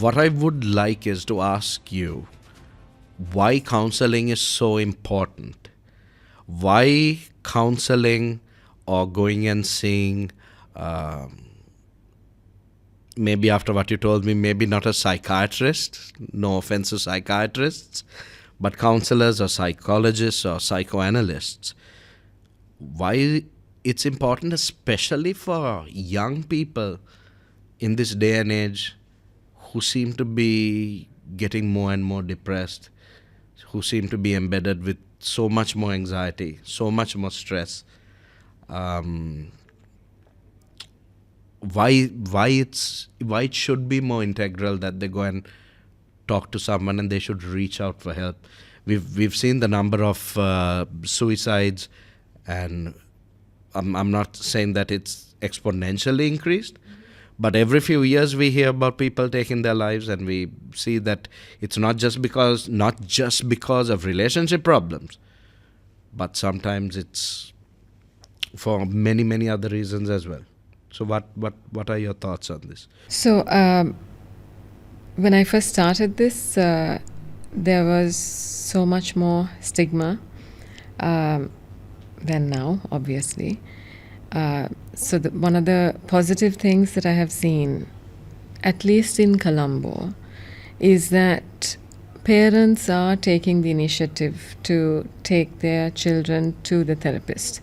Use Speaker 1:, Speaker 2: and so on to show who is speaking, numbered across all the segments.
Speaker 1: what I would like is to ask you why counseling is so important. Why counseling or going and seeing, maybe after what you told me, maybe not a psychiatrist, no offense to psychiatrists, but counselors or psychologists or psychoanalysts. Why it's important, especially for young people in this day and age who seem to be getting more and more depressed, who seem to be embedded with so much more anxiety, so much more stress. Why it should be more integral that they go and talk to someone and they should reach out for help. We've seen the number of suicides, and I'm not saying that it's exponentially increased, but every few years we hear about people taking their lives, and we see that it's not just because of relationship problems, but sometimes it's for many other reasons as well. So what are your thoughts on this?
Speaker 2: So when I first started this, there was so much more stigma than now, obviously. So one of the positive things that I have seen, at least in Colombo, is that parents are taking the initiative to take their children to the therapist,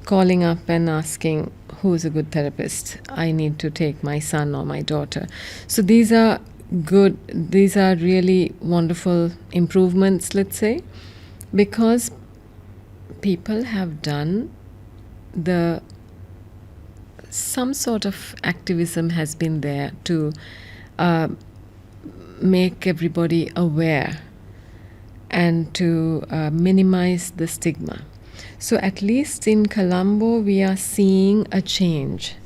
Speaker 2: calling up and asking, who's a good therapist? I need to take my son or my daughter. So these are good, these are really wonderful improvements, let's say, because people have done some sort of activism has been there to make everybody aware and to minimize the stigma. So at least in Colombo, we are seeing a change.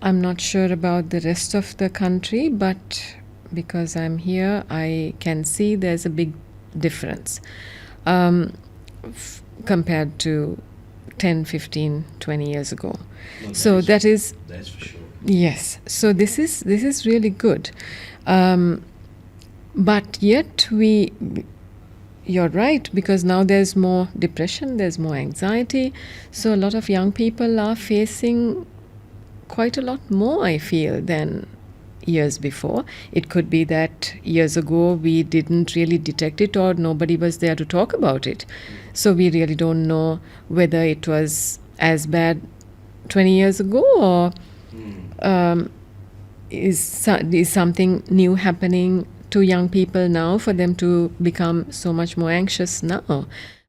Speaker 2: I'm not sure about the rest of the country, but because I'm here, I can see there's a big difference compared to 10, 15, 20 years ago. So that is
Speaker 1: That's for sure.
Speaker 2: yes. So this is really good. But yet you're right, because now there's more depression, there's more anxiety. So a lot of young people are facing quite a lot more, I feel, than years before. It could be that years ago we didn't really detect it, or nobody was there to talk about it. So we really don't know whether it was as bad 20 years ago, or is something new happening to young people now for them to become so much more anxious now.